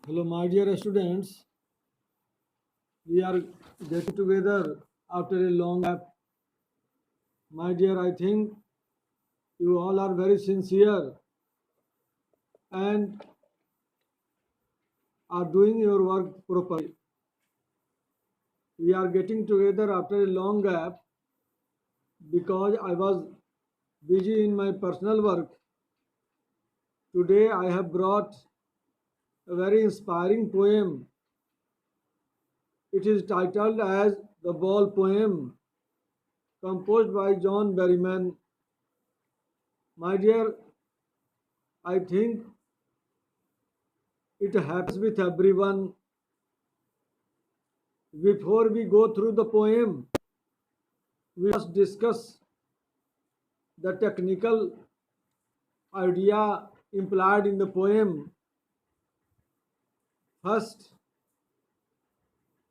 Hello, my dear students. We are getting together after a long gap. My dear, I think you all are very sincere and are doing your work properly. We are getting together after a long gap because I was busy in my personal work. Today, I have brought a very inspiring poem. It is titled as The Ball Poem, composed by John Berryman. My dear, I think it happens with everyone. Before we go through the poem, we must discuss the technical idea implied in the poem. First,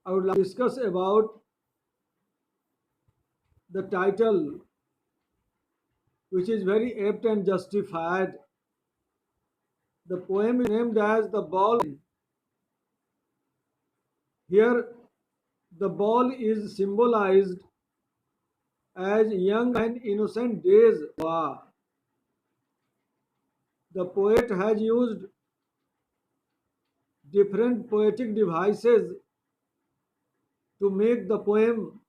I would like to discuss about the title, which is very apt and justified. The poem is named as The Ball. Here, the ball is symbolized as young and innocent days. Wow. The poet has used different poetic devices to make the poem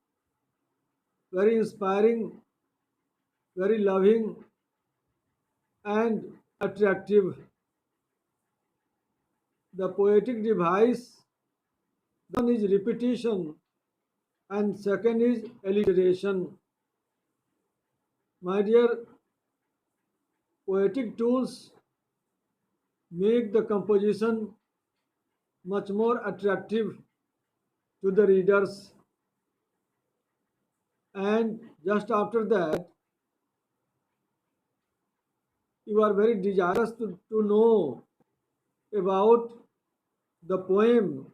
very inspiring, very loving, and attractive. The poetic device, one is repetition and second is alliteration. My dear, poetic tools make the composition much more attractive to the readers. And just after that, you are very desirous to know about the poem.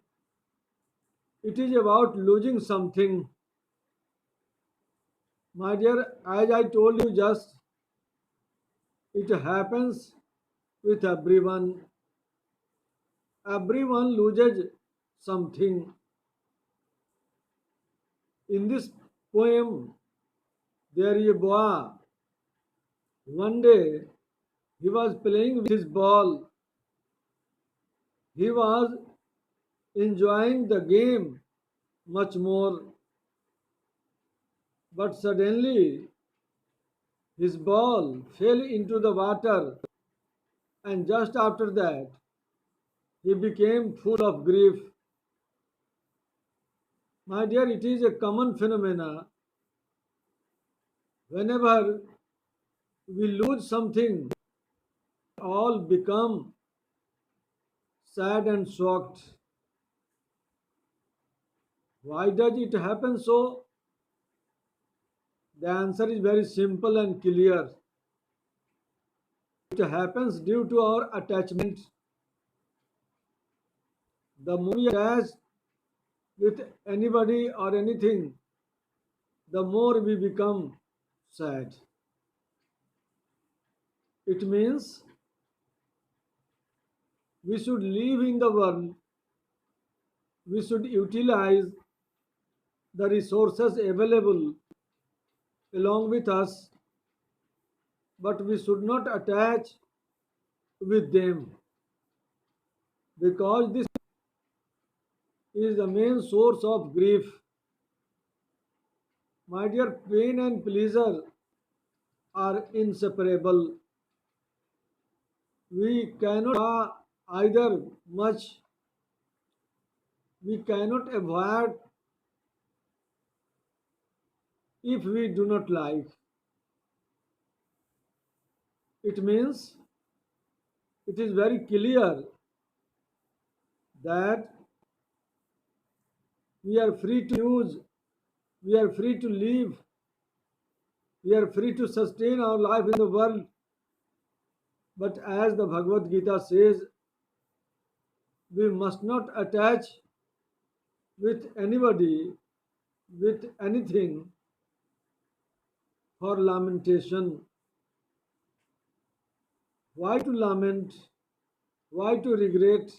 It is about losing something. My dear, as I told you just, it happens with everyone. Everyone loses something. In this poem, there is a boy. One day, he was playing with his ball. He was enjoying the game much more. But suddenly, his ball fell into the water, and just after that, he became full of grief. My dear, it is a common phenomena. Whenever we lose something, all become sad and shocked. Why does it happen so? The answer is very simple and clear. It happens due to our attachment. The more we attach with anybody or anything, the more we become sad. It means we should live in the world, we should utilize the resources available along with us, but we should not attach with them because this is the main source of grief. My dear, pain and pleasure are inseparable. We cannot either much, we cannot avoid if we do not like. It means it is very clear that we are free to use, we are free to live, we are free to sustain our life in the world. But as the Bhagavad Gita says, we must not attach with anybody, with anything for lamentation. Why to lament? Why to regret?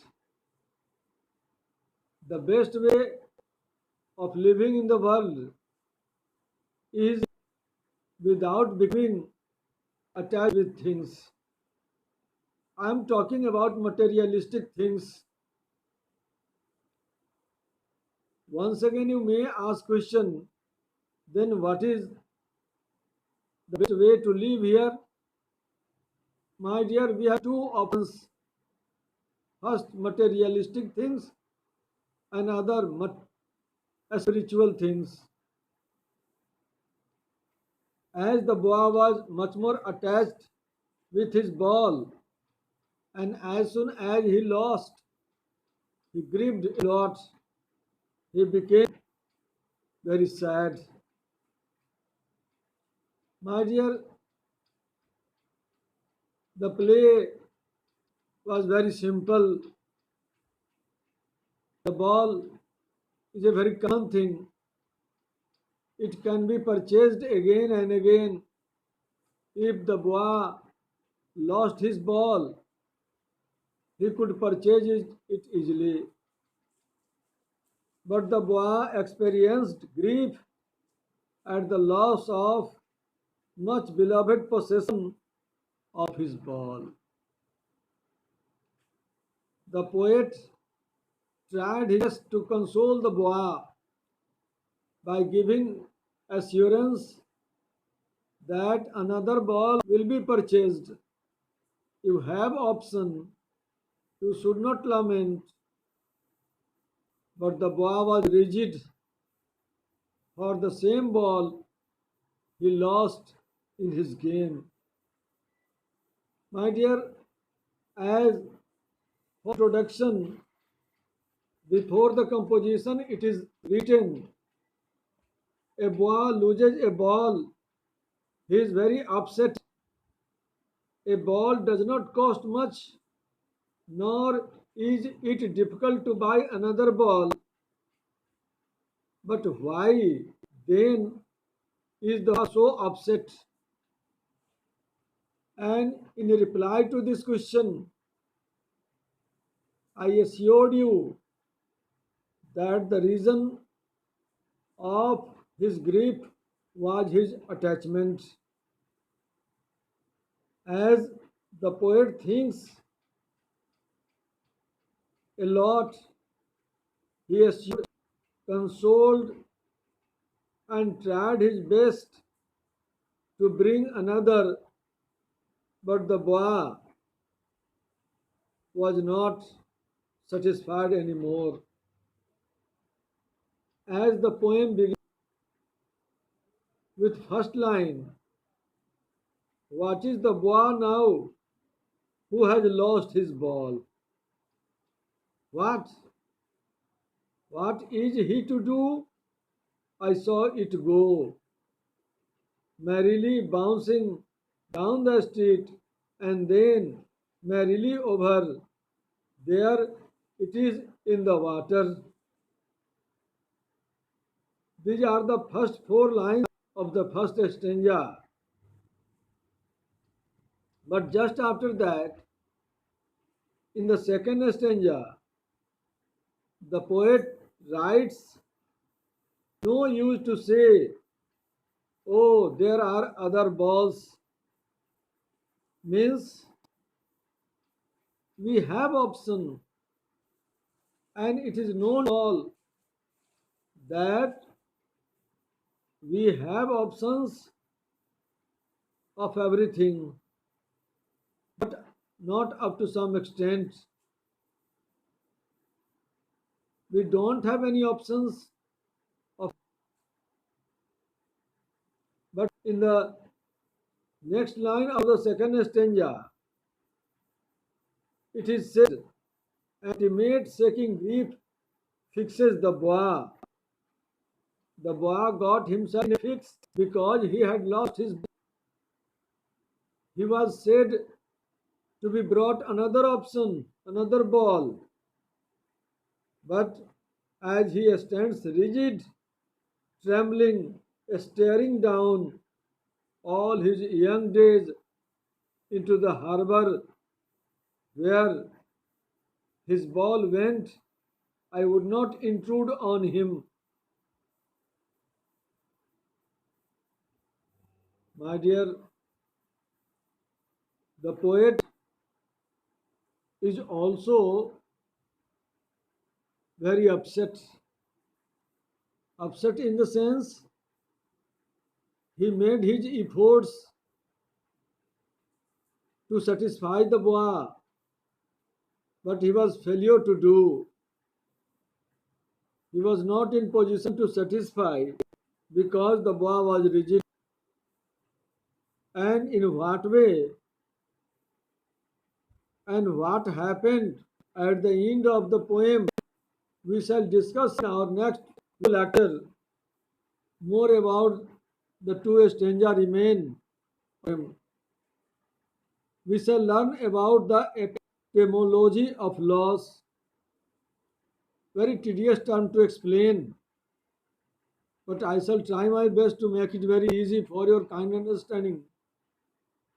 The best way of living in the world is without becoming attached with things. I am talking about materialistic things. Once again, you may ask question, then what is the best way to live here? My dear, we have two options. First, materialistic things, and other spiritual things. As the boy was much more attached with his ball, and as soon as he lost, he grieved a lot. He became very sad. My dear, the play was very simple. The ball is a very common thing. It can be purchased again and again. If the boy lost his ball, he could purchase it easily. But the boy experienced grief at the loss of much beloved possession of his ball. The poet tried his best to console the boy by giving assurance that another ball will be purchased. You have option, you should not lament. But the boy was rigid. For the same ball he lost in his game. My dear, as for production, before the composition, it is written, a boy loses a ball, he is very upset. A ball does not cost much, nor is it difficult to buy another ball. But why then is the boy so upset? And in reply to this question, I assured you that the reason of his grief was his attachment. As the poet thinks a lot, he assured, consoled, and tried his best to bring another, but the boy was not satisfied anymore. As the poem begins with first line, what is the boy now who has lost his ball? What? What is he to do? I saw it go, merrily bouncing down the street, and then merrily over. There it is in the water. These are the first four lines of the first stanza. But just after that, in the second stanza, the poet writes, no use to say, oh, there are other balls. Means we have option, and it is known all that we have options of everything, but not up to some extent. We don't have any options of, but in the next line of the second stanza, it is said, ultimate shaking grief fixes the boy. The boy got himself in a fix because he had lost his. He was said to be brought another option, another ball. But as he stands rigid, trembling, staring down all his young days into the harbor where his ball went, I would not intrude on him. My dear, the poet is also very upset. Upset in the sense he made his efforts to satisfy the boy, but he was failure to do. He was not in position to satisfy because the boy was rigid. And in what way and what happened at the end of the poem we shall discuss in our next lecture. More about the two strangers remain. We shall learn about the etymology of loss. Very tedious term to explain, but I shall try my best to make it very easy for your kind understanding,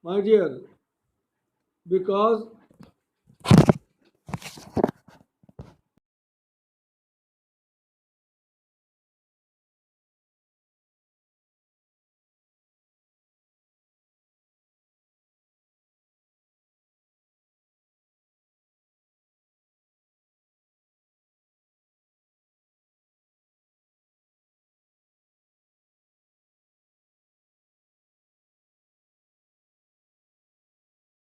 my dear, because